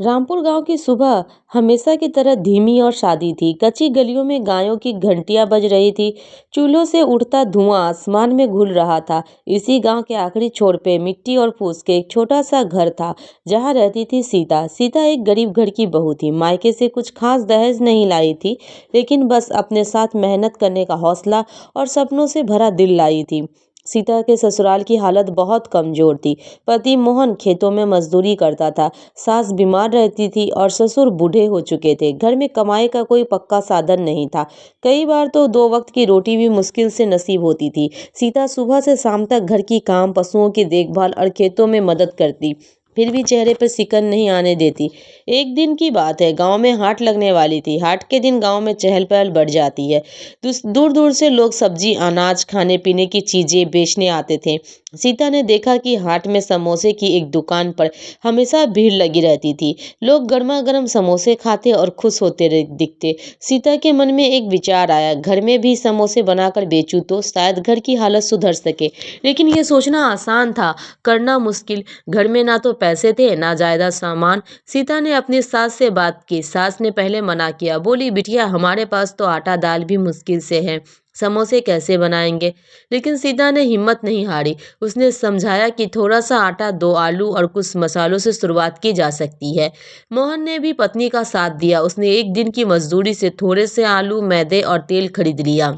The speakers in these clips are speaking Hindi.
रामपुर गांव की सुबह हमेशा की तरह धीमी और शादी थी। कच्ची गलियों में गायों की घंटियां बज रही थी। चूल्हों से उठता धुआं आसमान में घुल रहा था। इसी गांव के आखिरी छोर पे मिट्टी और फूस के एक छोटा सा घर था, जहां रहती थी सीता। सीता एक गरीब घर की बहू थी। मायके से कुछ खास दहेज नहीं लाई थी, लेकिन बस अपने साथ मेहनत करने का हौसला और सपनों से भरा दिल लाई थी। सीता के ससुराल की हालत बहुत कमजोर थी। पति मोहन खेतों में मजदूरी करता था। सास बीमार रहती थी और ससुर बूढ़े हो चुके थे। घर में कमाई का कोई पक्का साधन नहीं था। कई बार तो दो वक्त की रोटी भी मुश्किल से नसीब होती थी। सीता सुबह से शाम तक घर की काम, पशुओं की देखभाल और खेतों में मदद करती, फिर भी चेहरे पर सिकन नहीं आने देती। एक दिन की बात है, गांव में हाट लगने वाली थी। हाट के दिन गांव में चहल पहल बढ़ जाती है। दूर दूर से लोग सब्जी, अनाज, खाने पीने की चीजें बेचने आते थे। सीता ने देखा कि हाट में समोसे की एक दुकान पर हमेशा भीड़ लगी रहती थी। लोग गर्मा गर्म समोसे खाते और खुश होते दिखते। सीता के मन में एक विचार आया, घर में भी समोसे बनाकर बेचूं तो शायद घर की हालत सुधर सके। लेकिन यह सोचना आसान था, करना मुश्किल। घर में ना तो पैसे थे, ना ज्यादा सामान। सीता ने अपनी सास से बात की। सास ने पहले मना किया, बोली, बिटिया, हमारे पास तो आटा दाल भी मुश्किल से है, समोसे कैसे बनाएंगे। लेकिन सीता ने हिम्मत नहीं हारी। उसने समझाया कि थोड़ा सा आटा, दो आलू और कुछ मसालों से शुरुआत की जा सकती है। मोहन ने भी पत्नी का साथ दिया। उसने एक दिन की मजदूरी से थोड़े से आलू, मैदे और तेल खरीद लिया।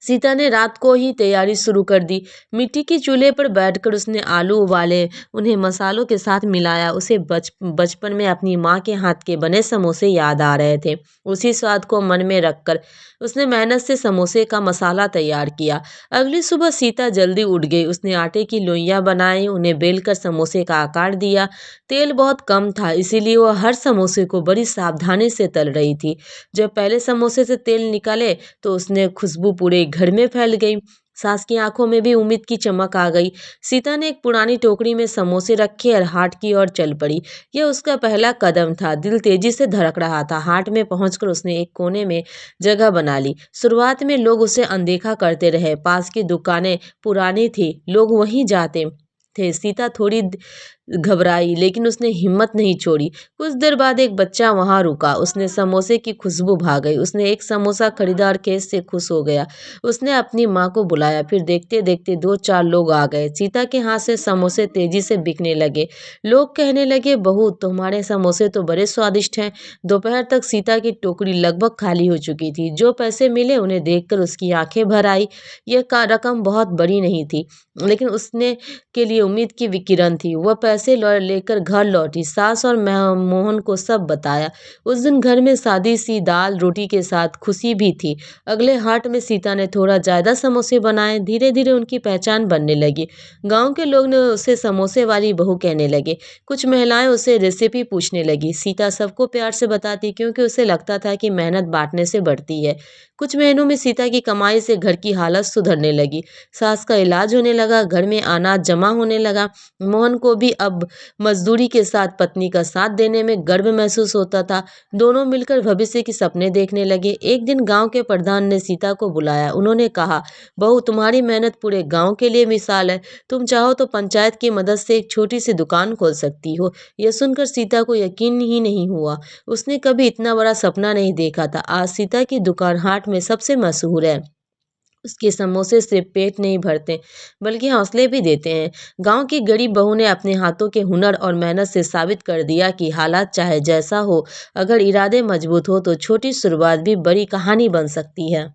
सीता ने रात को ही तैयारी शुरू कर दी। मिट्टी के चूल्हे पर बैठकर उसने आलू उबाले, उन्हें मसालों के साथ मिलाया। उसे बचपन में अपनी माँ के हाथ के बने समोसे याद आ रहे थे। उसी स्वाद को मन में रखकर उसने मेहनत से समोसे का मसाला तैयार किया। अगली सुबह सीता जल्दी उठ गई। उसने आटे की लोइयां बनाई, उन्हें बेलकर समोसे का आकार दिया। तेल बहुत कम था, इसीलिए वह हर समोसे को बड़ी सावधानी से तल रही थी। जब पहले समोसे से तेल निकले तो उसने खुशबू पूरे घर में फैल गई। सास की आंखों में भी उम्मीद की चमक आ गई। सीता ने एक पुरानी टोकरी में समोसे रखे और हाट की ओर चल पड़ी। यह उसका पहला कदम था। दिल तेजी से धड़क रहा था। हाट में पहुंचकर उसने एक कोने में जगह बना ली। शुरुआत में लोग उसे अनदेखा करते रहे। पास की दुकानें पुरानी थी, लोग वहीं जाते थे। सीता थोड़ी घबराई, लेकिन उसने हिम्मत नहीं छोड़ी। कुछ देर बाद एक बच्चा वहां रुका। उसने समोसे की खुशबू भा गई। उसने एक समोसा खरीदा और केस से खुश हो गया। उसने अपनी माँ को बुलाया। फिर देखते देखते दो चार लोग आ गए। सीता के हाथ से समोसे तेजी से बिकने लगे। लोग कहने लगे, बहू, तुम्हारे समोसे तो बड़े स्वादिष्ट हैं। दोपहर तक सीता की टोकरी लगभग खाली हो चुकी थी। जो पैसे मिले उन्हें देखकर उसकी आंखें भर आई। यह रकम बहुत बड़ी नहीं थी, लेकिन उसने के लिए उम्मीद की विकिरण थी। वह पैसे लेकर घर लौटी। सास और मोहन को सब बताया। उस दिन घर में सादी सी दाल रोटी के साथ खुशी भी थी। अगले हाट में सीता ने थोड़ा ज्यादा समोसे बनाए। धीरे धीरे उनकी पहचान बनने लगी। गांव के लोग ने उसे समोसे वाली बहू कहने लगे। कुछ महिलाएं उसे रेसिपी पूछने लगी। सीता सबको प्यार से बताती, क्योंकि उसे लगता था कि मेहनत बांटने से बढ़ती है। कुछ महीनों में सीता की कमाई से घर की हालत सुधरने लगी। सास का इलाज होने लगा, घर में अनाज जमा होने लगा। मोहन को भी अब मजदूरी के साथ पत्नी का साथ देने में गर्व महसूस होता था। दोनों मिलकर भविष्य के सपने देखने लगे। एक दिन गांव के प्रधान ने सीता को बुलाया। उन्होंने कहा, बहू, तुम्हारी मेहनत पूरे गांव के लिए मिसाल है। तुम चाहो तो पंचायत की मदद से एक छोटी सी दुकान खोल सकती हो। यह सुनकर सीता को यकीन ही नहीं हुआ। उसने कभी इतना बड़ा सपना नहीं देखा था। आज सीता की दुकान हाट में सबसे मशहूर है। उसके समोसे सिर्फ पेट नहीं भरते, बल्कि हौसले भी देते हैं। गांव की गरीब बहू ने अपने हाथों के हुनर और मेहनत से साबित कर दिया कि हालात चाहे जैसा हो, अगर इरादे मजबूत हो तो छोटी शुरुआत भी बड़ी कहानी बन सकती है।